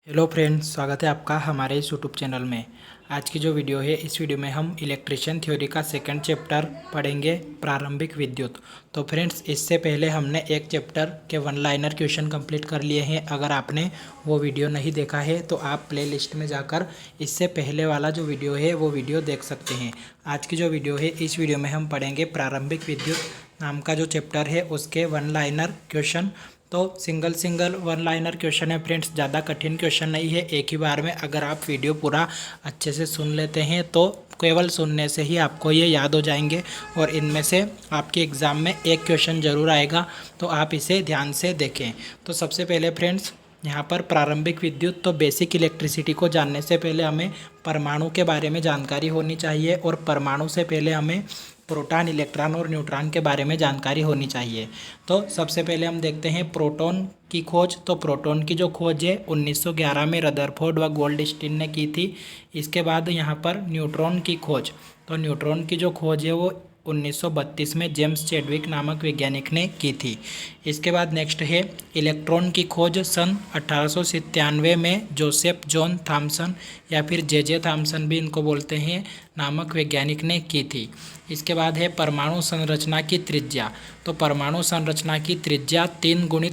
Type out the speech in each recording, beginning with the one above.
Hello friends, स्वागत है आपका हमारे इस यूट्यूब चैनल में। आज की जो वीडियो है, इस वीडियो में हम इलेक्ट्रिशियन थ्योरी का सेकंड चैप्टर पढ़ेंगे, प्रारंभिक विद्युत। तो फ्रेंड्स, इससे पहले हमने एक चैप्टर के वन लाइनर क्वेश्चन कंप्लीट कर लिए हैं। अगर आपने वो वीडियो नहीं देखा है तो आप प्लेलिस्ट में जाकर इससे पहले वाला जो वीडियो है वो वीडियो देख सकते हैं। आज की जो वीडियो है, इस वीडियो में हम पढ़ेंगे प्रारंभिक विद्युत नाम का जो चैप्टर है उसके वन लाइनर क्वेश्चन। तो सिंगल वन लाइनर क्वेश्चन है फ्रेंड्स, ज़्यादा कठिन क्वेश्चन नहीं है। एक ही बार में अगर आप वीडियो पूरा अच्छे से सुन लेते हैं तो केवल सुनने से ही आपको ये याद हो जाएंगे और इनमें से आपके एग्ज़ाम में एक क्वेश्चन ज़रूर आएगा, तो आप इसे ध्यान से देखें। तो सबसे पहले फ्रेंड्स, यहाँ पर प्रारंभिक विद्युत, तो बेसिक इलेक्ट्रिसिटी को जानने से पहले हमें परमाणु के बारे में जानकारी होनी चाहिए और परमाणु से पहले हमें प्रोटॉन, इलेक्ट्रॉन और न्यूट्रॉन के बारे में जानकारी होनी चाहिए। तो सबसे पहले हम देखते हैं प्रोटॉन की खोज। तो प्रोटॉन की जो खोज है 1911 में रदरफोर्ड व गोल्डस्टीन ने की थी। इसके बाद यहाँ पर न्यूट्रॉन की खोज, तो न्यूट्रॉन की जो खोज है वो 1932 में जेम्स चैडविक नामक वैज्ञानिक ने की थी। इसके बाद नेक्स्ट है इलेक्ट्रॉन की खोज सन 1897 में जोसेफ जॉन थॉमसन या फिर जे थॉमसन भी इनको बोलते हैं नामक वैज्ञानिक ने की थी। इसके बाद है परमाणु संरचना की त्रिज्या। तो परमाणु संरचना की त्रिज्या 3 ×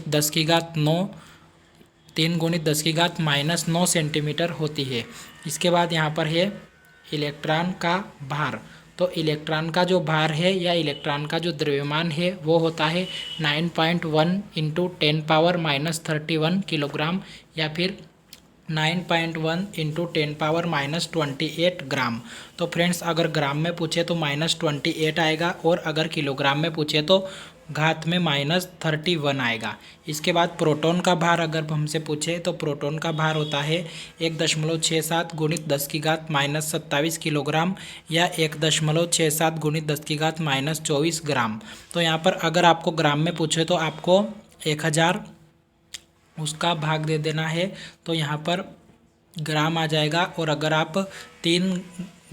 10⁻⁻⁹ सेंटीमीटर होती है। इसके बाद यहाँ पर है इलेक्ट्रॉन का भार। तो इलेक्ट्रॉन का जो भार है या इलेक्ट्रॉन का जो द्रव्यमान है वो होता है 9.1 × 10⁻−31 किलोग्राम या फिर 9.1 × 10⁻−28 ग्राम। तो फ्रेंड्स, अगर ग्राम में पूछे तो -28 आएगा और अगर किलोग्राम में पूछे तो घात में -31 आएगा। इसके बाद प्रोटॉन का भार अगर हमसे पूछे तो प्रोटॉन का भार होता है 1.67 × 10⁻27 किलोग्राम या 1.67 × 10⁻24 ग्राम। तो यहाँ पर अगर आपको ग्राम में पूछे तो आपको 1000 उसका भाग दे देना है, तो यहाँ पर ग्राम आ जाएगा। और अगर आप 3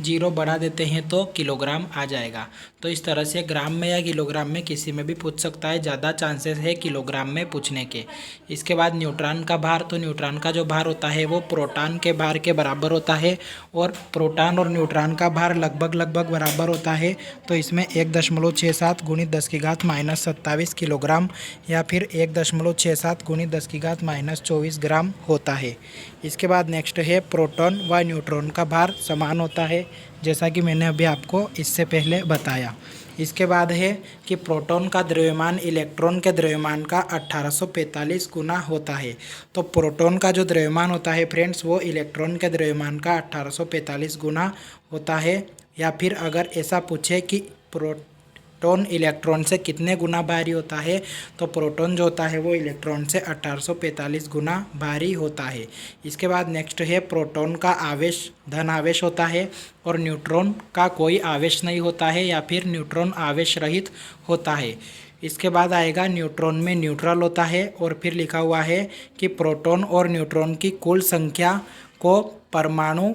जीरो बढ़ा देते हैं तो किलोग्राम आ जाएगा। तो इस तरह से ग्राम में या किलोग्राम में किसी में भी पूछ सकता है, ज़्यादा चांसेस है किलोग्राम में पूछने के। इसके बाद न्यूट्रॉन का भार। तो न्यूट्रॉन का जो भार होता है वो प्रोटॉन के भार के बराबर होता है और प्रोटॉन और न्यूट्रॉन का भार लगभग बराबर होता है। तो इसमें 1.67 × 10⁻27 किलोग्राम या फिर 1.67 × 10⁻24 ग्राम होता है। इसके बाद नेक्स्ट है प्रोटॉन व न्यूट्रॉन का भार समान होता है, जैसा कि मैंने अभी आपको इससे पहले बताया। इसके बाद है कि प्रोटॉन का द्रव्यमान इलेक्ट्रॉन के द्रव्यमान का 1845 गुना होता है। तो प्रोटॉन का जो द्रव्यमान होता है फ्रेंड्स वो इलेक्ट्रॉन के द्रव्यमान का 1845 गुना होता है। या फिर अगर ऐसा पूछे कि प्रोटॉन इलेक्ट्रॉन से कितने गुना भारी होता है, तो प्रोटॉन जो होता है वो इलेक्ट्रॉन से 1845 गुना भारी होता है। इसके बाद नेक्स्ट है प्रोटॉन का आवेश धन आवेश होता है और न्यूट्रॉन का कोई आवेश नहीं होता है या फिर न्यूट्रॉन आवेश रहित होता है। इसके बाद आएगा न्यूट्रॉन में न्यूट्रल होता है और फिर लिखा हुआ है कि प्रोटॉन और न्यूट्रॉन की कुल संख्या को परमाणु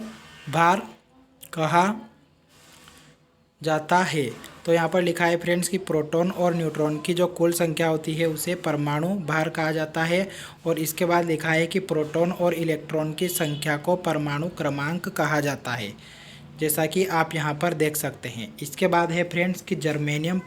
भार कहा जाता है। तो यहाँ पर लिखा है फ्रेंड्स कि प्रोटॉन और न्यूट्रॉन की जो कुल संख्या होती है उसे परमाणु भार कहा जाता है। और इसके बाद लिखा है कि प्रोटॉन और इलेक्ट्रॉन की संख्या को परमाणु क्रमांक कहा जाता है, जैसा कि आप यहाँ पर देख सकते हैं। इसके बाद है फ्रेंड्स कि जर्मेनियम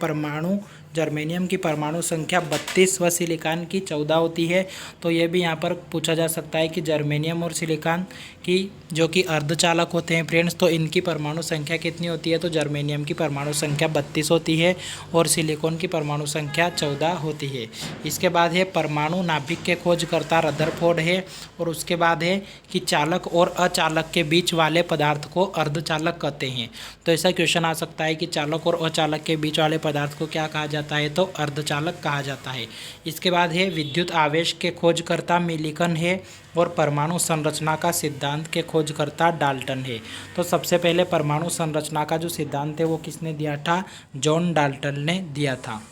की परमाणु संख्या 32 व सिलिकॉन की 14 होती है। तो ये भी यहाँ पर पूछा जा सकता है कि जर्मेनियम और सिलिकॉन की जो कि अर्धचालक होते हैं फ्रेंड्स, तो इनकी परमाणु संख्या कितनी होती है। तो जर्मेनियम की परमाणु संख्या 32 होती है और सिलिकॉन की परमाणु संख्या 14 होती है। इसके बाद है परमाणु नाभिक के खोजकर्ता रदरफोर्ड है और उसके बाद है कि चालक और अचालक के बीच वाले पदार्थ को अर्धचालक कहते हैं। तो ऐसा क्वेश्चन आ सकता है कि चालक और अचालक के बीच वाले पदार्थ को क्या कहा जाता है, तो अर्धचालक कहा जाता है। इसके बाद है विद्युत आवेश के खोजकर्ता मिलिकन है और परमाणु संरचना का सिद्धांत के खोजकर्ता डाल्टन है। तो सबसे पहले परमाणु संरचना का जो सिद्धांत है वो किसने दिया था, जॉन डाल्टन ने दिया था।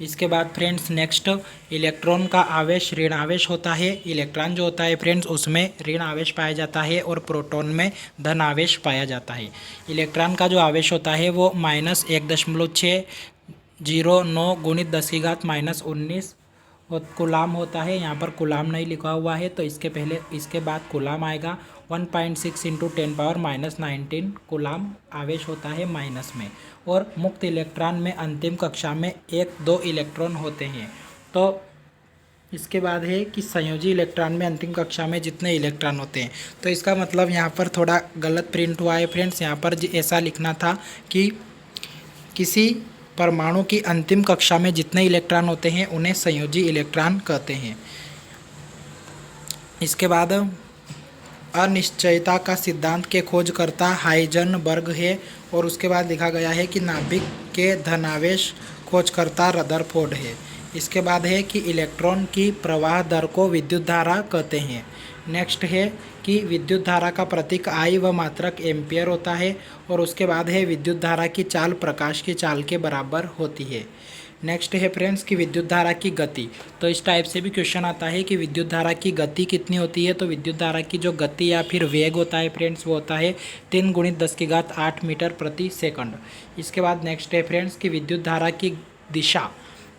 इसके बाद फ्रेंड्स नेक्स्ट इलेक्ट्रॉन का आवेश ऋण आवेश होता है। इलेक्ट्रॉन जो होता है फ्रेंड्स उसमें ऋण आवेश पाया जाता है और प्रोटॉन में धन आवेश पाया जाता है। इलेक्ट्रॉन का जो आवेश होता है वो -1.609 × 10⁻−19 कूलाम होता है। यहाँ पर कूलाम नहीं लिखा हुआ है तो इसके बाद कूलाम आएगा। 1.6 इंटू 10⁻⁻19 कूलाम आवेश होता है माइनस में। और मुक्त इलेक्ट्रॉन में अंतिम कक्षा में 1-2 इलेक्ट्रॉन होते हैं। तो इसके बाद है कि संयोजी इलेक्ट्रॉन में अंतिम कक्षा में जितने इलेक्ट्रॉन होते हैं। तो इसका मतलब यहाँ पर थोड़ा गलत प्रिंट हुआ है फ्रेंड्स। यहाँ पर ऐसा लिखना था कि किसी परमाणु की अंतिम कक्षा में जितने इलेक्ट्रॉन होते हैं उन्हें संयोजी इलेक्ट्रॉन कहते हैं। इसके बाद अनिश्चयता का सिद्धांत के खोजकर्ता हाइजनबर्ग है। और उसके बाद लिखा गया है कि नाभिक के धनावेश खोजकर्ता रदरफोर्ड है। इसके बाद है कि इलेक्ट्रॉन की प्रवाह दर को विद्युत धारा कहते हैं। नेक्स्ट है कि विद्युत धारा का प्रतीक आई व मात्रक एम्पियर होता है। और उसके बाद है विद्युत धारा की चाल प्रकाश की चाल के बराबर होती है। नेक्स्ट है फ्रेंड्स कि विद्युत धारा की गति। तो इस टाइप से भी क्वेश्चन आता है कि विद्युत धारा की गति कितनी होती है। तो विद्युत धारा की जो गति या फिर वेग होता है फ्रेंड्स वो होता है 3 × 10⁸ मीटर प्रति सेकंड। इसके बाद नेक्स्ट है फ्रेंड्स कि विद्युत धारा की दिशा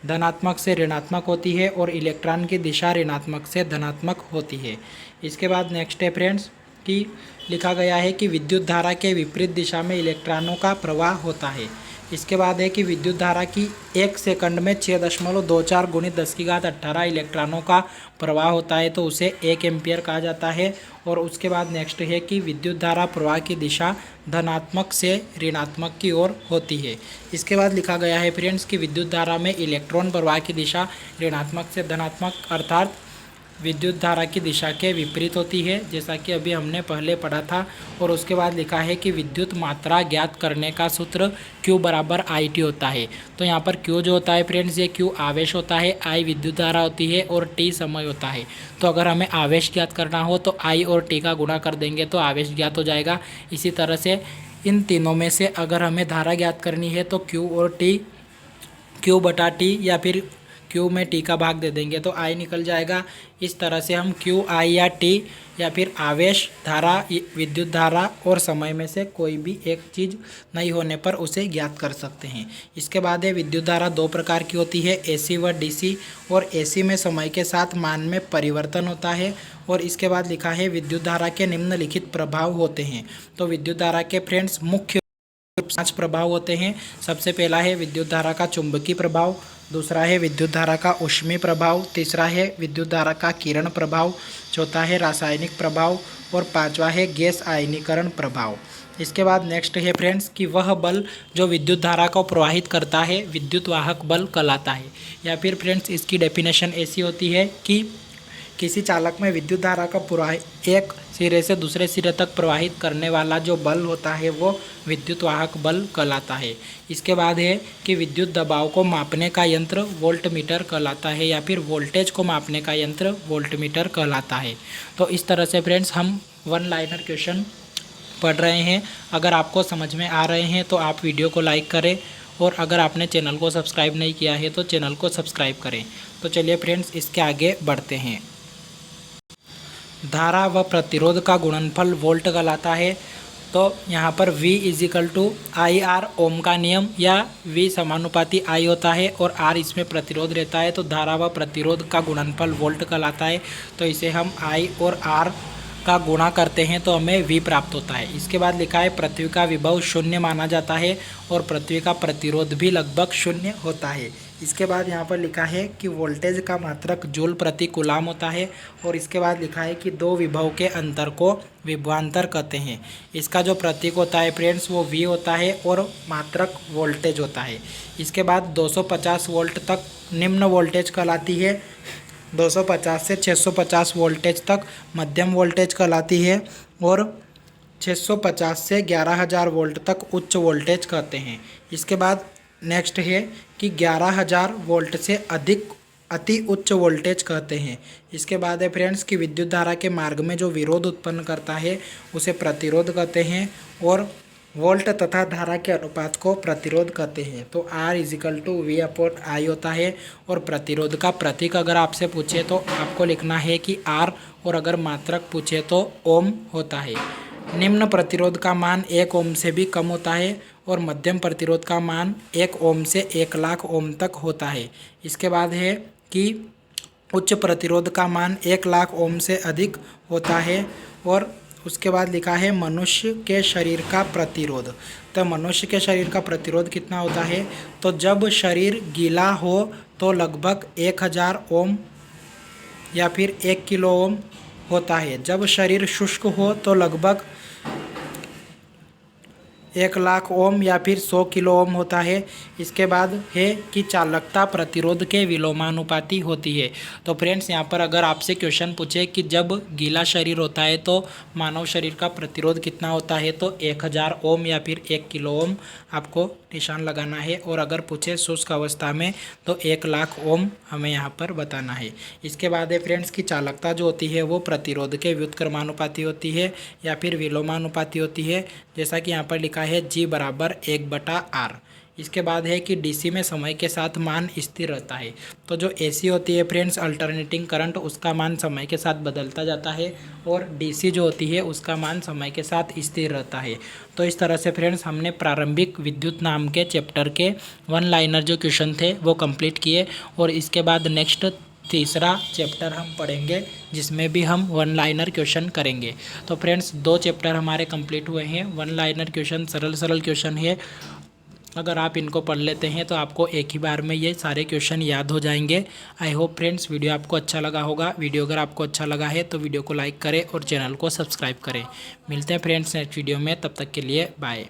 धनात्मक से ऋणात्मक होती है और इलेक्ट्रॉन की दिशा ऋणात्मक से धनात्मक होती है। इसके बाद नेक्स्ट है फ्रेंड्स कि लिखा गया है कि विद्युत धारा के विपरीत दिशा में इलेक्ट्रॉनों का प्रवाह होता है। इसके बाद है कि विद्युत धारा की 1 सेकंड में 6.24 × 10⁸ इलेक्ट्रॉनों का प्रवाह होता है तो उसे 1 एम्पियर कहा जाता है। और उसके बाद नेक्स्ट है कि विद्युत धारा प्रवाह की दिशा धनात्मक से ऋणात्मक की ओर होती है। इसके बाद लिखा गया है फ्रेंड्स कि विद्युत धारा में इलेक्ट्रॉन प्रवाह की दिशा ऋणात्मक से धनात्मक अर्थात विद्युत धारा की दिशा के विपरीत होती है, जैसा कि अभी हमने पहले पढ़ा था। और उसके बाद लिखा है कि विद्युत मात्रा ज्ञात करने का सूत्र Q = IT होता है। तो यहाँ पर Q जो होता है फ्रेंड्स ये Q आवेश होता है, I विद्युत धारा होती है और T समय होता है। तो अगर हमें आवेश ज्ञात करना हो तो I और T का गुणा कर देंगे तो आवेश ज्ञात हो जाएगा। इसी तरह से इन तीनों में से अगर हमें धारा ज्ञात करनी है तो Q और T, Q/T या फिर Q में T का भाग दे देंगे तो I निकल जाएगा। इस तरह से हम Q, I या T या फिर आवेश, धारा, विद्युत धारा और समय में से कोई भी एक चीज़ नहीं होने पर उसे ज्ञात कर सकते हैं। इसके बाद है विद्युत धारा 2 प्रकार की होती है, AC व DC। और AC में समय के साथ मान में परिवर्तन होता है। और इसके बाद लिखा है विद्युत धारा के निम्नलिखित प्रभाव होते हैं। तो विद्युत धारा के फ्रेंड्स मुख्य 5 प्रभाव होते हैं। सबसे पहला है विद्युत धारा का चुंबकीय प्रभाव, दूसरा है विद्युत धारा का ऊष्मीय प्रभाव, तीसरा है विद्युत धारा का किरण प्रभाव, चौथा है रासायनिक प्रभाव और पांचवा है गैस आयनीकरण प्रभाव। इसके बाद नेक्स्ट है फ्रेंड्स कि वह बल जो विद्युत धारा को प्रवाहित करता है विद्युत वाहक बल कहलाता है। या फिर फ्रेंड्स इसकी डेफिनेशन ऐसी होती है कि किसी चालक में विद्युत धारा का प्रवाह एक सिरे से दूसरे सिरे तक प्रवाहित करने वाला जो बल होता है वो विद्युत वाहक बल कहलाता है। इसके बाद है कि विद्युत दबाव को मापने का यंत्र वोल्टमीटर कहलाता है या फिर वोल्टेज को मापने का यंत्र वोल्टमीटर कहलाता है। तो इस तरह से फ्रेंड्स हम 1 लाइनर क्वेश्चन पढ़ रहे हैं। अगर आपको समझ में आ रहे हैं तो आप वीडियो को लाइक करें और अगर आपने चैनल को सब्सक्राइब नहीं किया है तो चैनल को सब्सक्राइब करें। तो चलिए फ्रेंड्स इसके आगे बढ़ते हैं। धारा व प्रतिरोध का गुणनफल वोल्ट कहलाता है। तो यहाँ पर V = IR ओम का नियम या V समानुपाती I होता है और R इसमें प्रतिरोध रहता है। तो धारा व प्रतिरोध का गुणनफल वोल्ट कहलाता है। तो इसे हम I और R का गुणा करते हैं तो हमें V प्राप्त होता है। इसके बाद लिखा है पृथ्वी का विभव 0 माना जाता है और पृथ्वी का प्रतिरोध भी लगभग 0 होता है। इसके बाद यहाँ पर लिखा है कि वोल्टेज का मात्रक जूल प्रति कूलाम होता है। और इसके बाद लिखा है कि 2 विभव के अंतर को विभवांतर कहते हैं। इसका जो प्रतीक होता है फ्रेंड्स वो V होता है और मात्रक वोल्टेज होता है। इसके बाद 250 वोल्ट तक निम्न वोल्टेज कहलाती है, 250 से 650 वोल्टेज तक मध्यम वोल्टेज कहलाती है और 650 से 11,000 वोल्ट तक उच्च वोल्टेज कहते हैं। इसके बाद नेक्स्ट है कि 11,000 वोल्ट से अधिक अति उच्च वोल्टेज कहते हैं। इसके बाद है फ्रेंड्स कि विद्युत धारा के मार्ग में जो विरोध उत्पन्न करता है उसे प्रतिरोध कहते हैं और वोल्ट तथा धारा के अनुपात को प्रतिरोध कहते हैं। तो R = V/I होता है। और प्रतिरोध का प्रतीक अगर आपसे पूछे तो आपको लिखना है कि R और अगर मात्रक पूछे तो ओम होता है। निम्न प्रतिरोध का मान 1 ओम से भी कम होता है और मध्यम प्रतिरोध का मान 1 ओम से 1 लाख ओम तक होता है। इसके बाद है कि उच्च प्रतिरोध का मान 1,00,000 ओम से अधिक होता है। और उसके बाद लिखा है मनुष्य के शरीर का प्रतिरोध। तो मनुष्य के शरीर का प्रतिरोध कितना होता है? तो जब शरीर गीला हो तो लगभग 1,000 ओम या फिर 1 किलो ओम होता है। जब शरीर शुष्क हो तो लगभग 1,00,000 ओम या फिर 100 किलो ओम होता है। इसके बाद है कि चालकता प्रतिरोध के विलोमानुपाती होती है। तो फ्रेंड्स यहाँ पर अगर आपसे क्वेश्चन पूछे कि जब गीला शरीर होता है तो मानव शरीर का प्रतिरोध कितना होता है, तो 1,000 ओम या फिर 1 किलो ओम आपको निशान लगाना है। और अगर पूछे शुष्क अवस्था में तो 1,00,000 ओम हमें यहाँ पर बताना है। इसके बाद है फ्रेंड्स की चालकता जो होती है वो प्रतिरोध के व्युत्क्रमानुपाती होती है या फिर विलोमानुपाती होती है, जैसा कि यहाँ पर लिखा है G बराबर 1/R। इसके बाद है कि DC में समय के साथ मान स्थिर रहता है। तो जो AC होती है फ्रेंड्स अल्टरनेटिंग करंट, उसका मान समय के साथ बदलता जाता है और DC जो होती है उसका मान समय के साथ स्थिर रहता है। तो इस तरह से फ्रेंड्स हमने प्रारंभिक विद्युत नाम के चैप्टर के 1 लाइनर जो क्वेश्चन थे वो कंप्लीट किए। और इसके बाद नेक्स्ट तीसरा चैप्टर हम पढ़ेंगे जिसमें भी हम 1 लाइनर क्वेश्चन करेंगे। तो फ्रेंड्स 2 चैप्टर हमारे कंप्लीट हुए हैं। 1 लाइनर क्वेश्चन सरल क्वेश्चन है, अगर आप इनको पढ़ लेते हैं तो आपको एक ही बार में ये सारे क्वेश्चन याद हो जाएंगे। आई होप फ्रेंड्स वीडियो आपको अच्छा लगा होगा। वीडियो अगर आपको अच्छा लगा है तो वीडियो को लाइक करें और चैनल को सब्सक्राइब करें। मिलते हैं फ्रेंड्स नेक्स्ट वीडियो में, तब तक के लिए बाय।